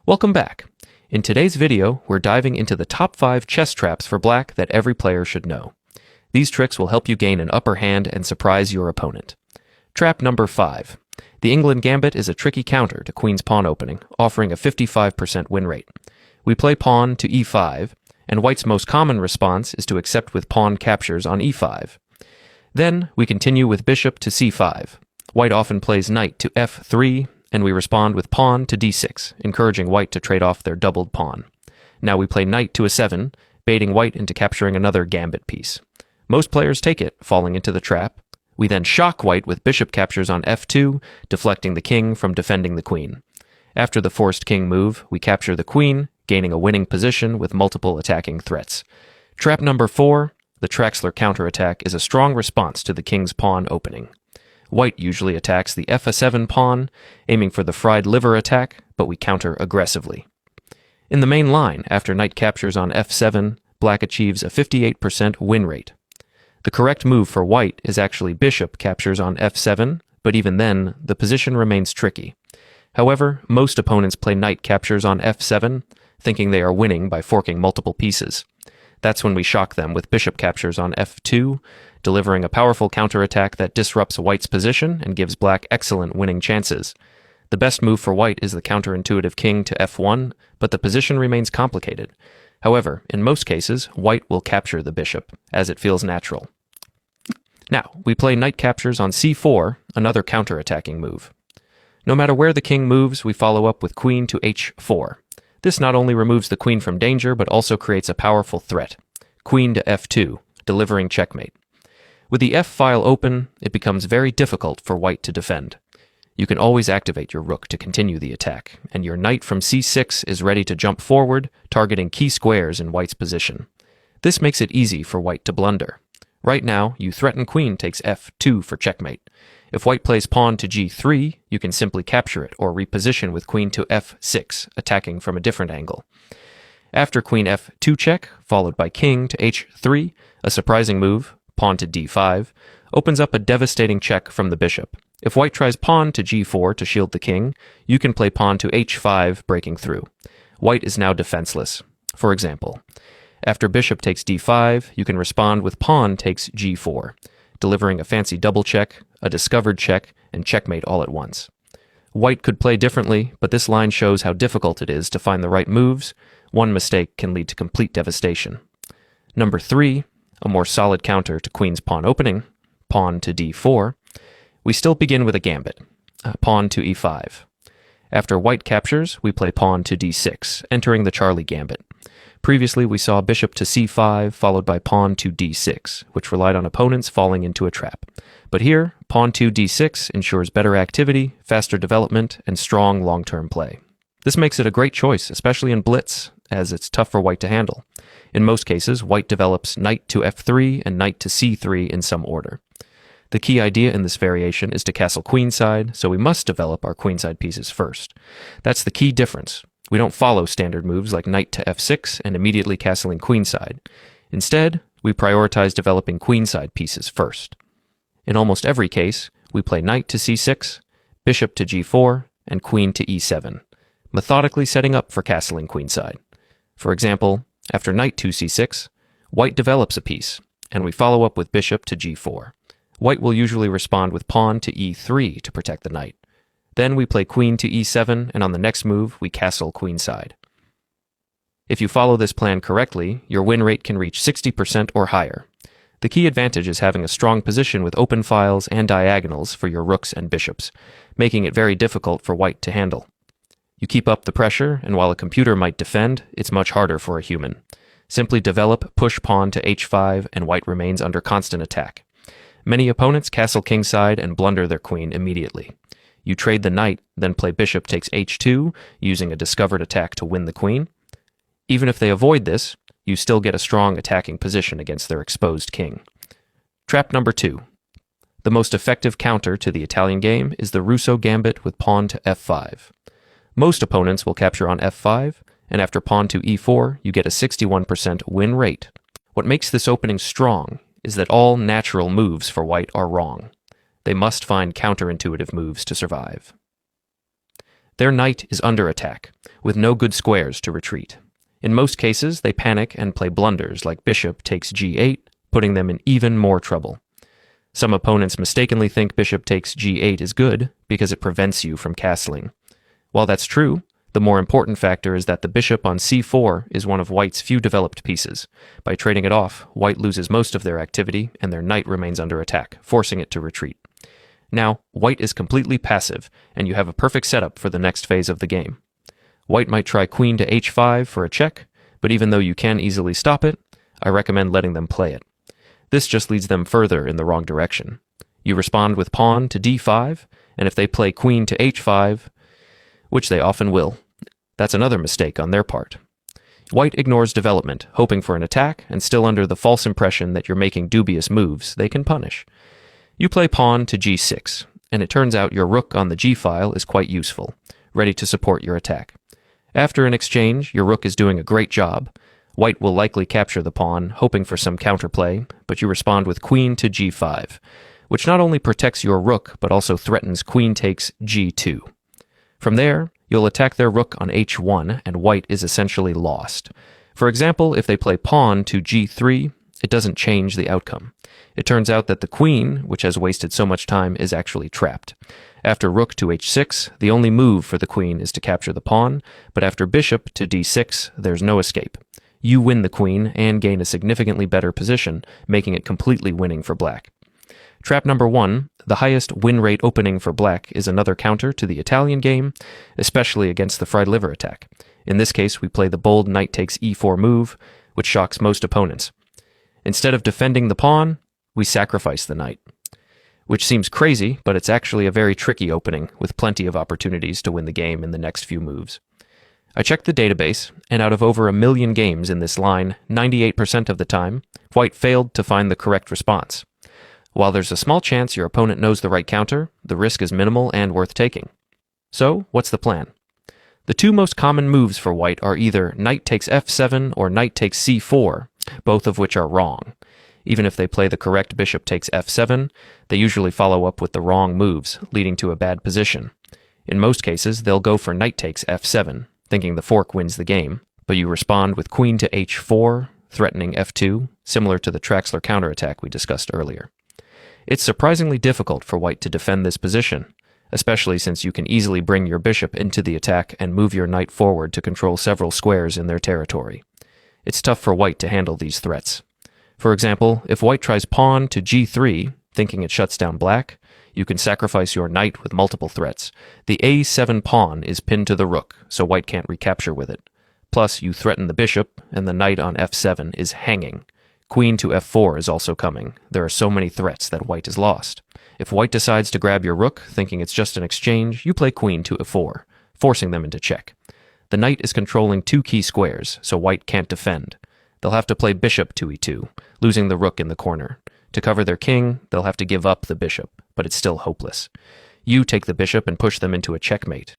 Welcome back. In today's video, we're diving into the top 5 chess traps for black that every player should know. These tricks will help you gain an upper hand and surprise your opponent. Trap number 5. The England Gambit is a tricky counter to queen's pawn opening, offering a 55% win rate. We play pawn to e5, and white's most common response is to accept with pawn captures on e5. Then, we continue with bishop to c5. White often plays knight to f3, and we respond with pawn to d6, encouraging white to trade off their doubled pawn. Now we play knight to a7, baiting white into capturing another gambit piece. Most players take it, falling into the trap. We then shock white with bishop captures on f2, deflecting the king from defending the queen. After the forced king move, we capture the queen, gaining a winning position with multiple attacking threats. Trap number 4, the Traxler counterattack, is a strong response to the king's pawn opening. White usually attacks the f7 pawn, aiming for the fried liver attack, but we counter aggressively. In the main line, after knight captures on f7, black achieves a 58% win rate. The correct move for white is actually bishop captures on f7, but even then, the position remains tricky. However, most opponents play knight captures on f7, thinking they are winning by forking multiple pieces. That's when we shock them with bishop captures on f2, delivering a powerful counterattack that disrupts white's position and gives black excellent winning chances. The best move for white is the counterintuitive king to f1, but the position remains complicated. However, in most cases, white will capture the bishop, as it feels natural. Now, we play knight captures on c4, another counterattacking move. No matter where the king moves, we follow up with queen to h4. This not only removes the queen from danger, but also creates a powerful threat. Queen to f2, delivering checkmate. With the f-file open, it becomes very difficult for white to defend. You can always activate your rook to continue the attack, and your knight from c6 is ready to jump forward, targeting key squares in white's position. This makes it easy for white to blunder. Right now, you threaten queen takes f2 for checkmate. If white plays pawn to g3, you can simply capture it or reposition with queen to f6, attacking from a different angle. After queen f2 check, followed by king to h3, a surprising move, pawn to d5, opens up a devastating check from the bishop. If white tries pawn to g4 to shield the king, you can play pawn to h5, breaking through. White is now defenseless. For example, after bishop takes d5, you can respond with pawn takes g4, delivering a fancy double check, a discovered check, and checkmate all at once. White could play differently, but this line shows how difficult it is to find the right moves. One mistake can lead to complete devastation. Number 3, a more solid counter to queen's pawn opening, pawn to d4. We still begin with a gambit, pawn to e5. After white captures, we play pawn to d6, entering the Charlie gambit. Previously, we saw bishop to c5, followed by pawn to d6, which relied on opponents falling into a trap. But here, pawn to d6 ensures better activity, faster development, and strong long-term play. This makes it a great choice, especially in blitz, as it's tough for white to handle. In most cases, white develops knight to f3 and knight to c3 in some order. The key idea in this variation is to castle queenside, so we must develop our queenside pieces first. That's the key difference. We don't follow standard moves like knight to f6 and immediately castling queenside. Instead, we prioritize developing queenside pieces first. In almost every case, we play knight to c6, bishop to g4, and queen to e7, methodically setting up for castling queenside. For example, after knight to c6, white develops a piece, and we follow up with bishop to g4. White will usually respond with pawn to e3 to protect the knight. Then we play queen to e7, and on the next move, we castle queenside. If you follow this plan correctly, your win rate can reach 60% or higher. The key advantage is having a strong position with open files and diagonals for your rooks and bishops, making it very difficult for white to handle. You keep up the pressure, and while a computer might defend, it's much harder for a human. Simply develop push pawn to h5, and white remains under constant attack. Many opponents castle kingside and blunder their queen immediately. You trade the knight, then play bishop takes h2, using a discovered attack to win the queen. Even if they avoid this, you still get a strong attacking position against their exposed king. Trap number 2. The most effective counter to the Italian game is the Russo gambit with pawn to f5. Most opponents will capture on f5, and after pawn to e4, you get a 61% win rate. What makes this opening strong is that all natural moves for white are wrong. They must find counterintuitive moves to survive. Their knight is under attack, with no good squares to retreat. In most cases, they panic and play blunders like bishop takes g8, putting them in even more trouble. Some opponents mistakenly think bishop takes g8 is good because it prevents you from castling. While that's true, the more important factor is that the bishop on c4 is one of white's few developed pieces. By trading it off, white loses most of their activity and their knight remains under attack, forcing it to retreat. Now, white is completely passive, and you have a perfect setup for the next phase of the game. White might try queen to h5 for a check, but even though you can easily stop it, I recommend letting them play it. This just leads them further in the wrong direction. You respond with pawn to d5, and if they play queen to h5, which they often will, that's another mistake on their part. White ignores development, hoping for an attack, and still under the false impression that you're making dubious moves they can punish. You play pawn to g6, and it turns out your rook on the g-file is quite useful, ready to support your attack. After an exchange, your rook is doing a great job. White will likely capture the pawn, hoping for some counterplay, but you respond with queen to g5, which not only protects your rook, but also threatens queen takes g2. From there, you'll attack their rook on h1, and white is essentially lost. For example, if they play pawn to g3, it doesn't change the outcome. It turns out that the queen, which has wasted so much time, is actually trapped. After rook to h6, the only move for the queen is to capture the pawn, but after bishop to d6, there's no escape. You win the queen and gain a significantly better position, making it completely winning for black. Trap number 1, the highest win rate opening for black, is another counter to the Italian game, especially against the fried liver attack. In this case, we play the bold knight takes e4 move, which shocks most opponents. Instead of defending the pawn, we sacrifice the knight. Which seems crazy, but it's actually a very tricky opening, with plenty of opportunities to win the game in the next few moves. I checked the database, and out of over 1 million games in this line, 98% of the time, white failed to find the correct response. While there's a small chance your opponent knows the right counter, the risk is minimal and worth taking. So, what's the plan? The two most common moves for white are either knight takes f7 or knight takes c4, both of which are wrong. Even if they play the correct bishop takes f7, they usually follow up with the wrong moves, leading to a bad position. In most cases, they'll go for knight takes f7, thinking the fork wins the game, but you respond with queen to h4, threatening f2, similar to the Traxler counterattack we discussed earlier. It's surprisingly difficult for white to defend this position, especially since you can easily bring your bishop into the attack and move your knight forward to control several squares in their territory. It's tough for white to handle these threats. For example, if white tries pawn to g3, thinking it shuts down black, you can sacrifice your knight with multiple threats. The a7 pawn is pinned to the rook, so white can't recapture with it. Plus, you threaten the bishop, and the knight on f7 is hanging. Queen to f4 is also coming. There are so many threats that white is lost. If white decides to grab your rook, thinking it's just an exchange, you play queen to f4, forcing them into check. The knight is controlling 2 key squares, so white can't defend. They'll have to play bishop to e2, losing the rook in the corner. To cover their king, they'll have to give up the bishop, but it's still hopeless. You take the bishop and push them into a checkmate.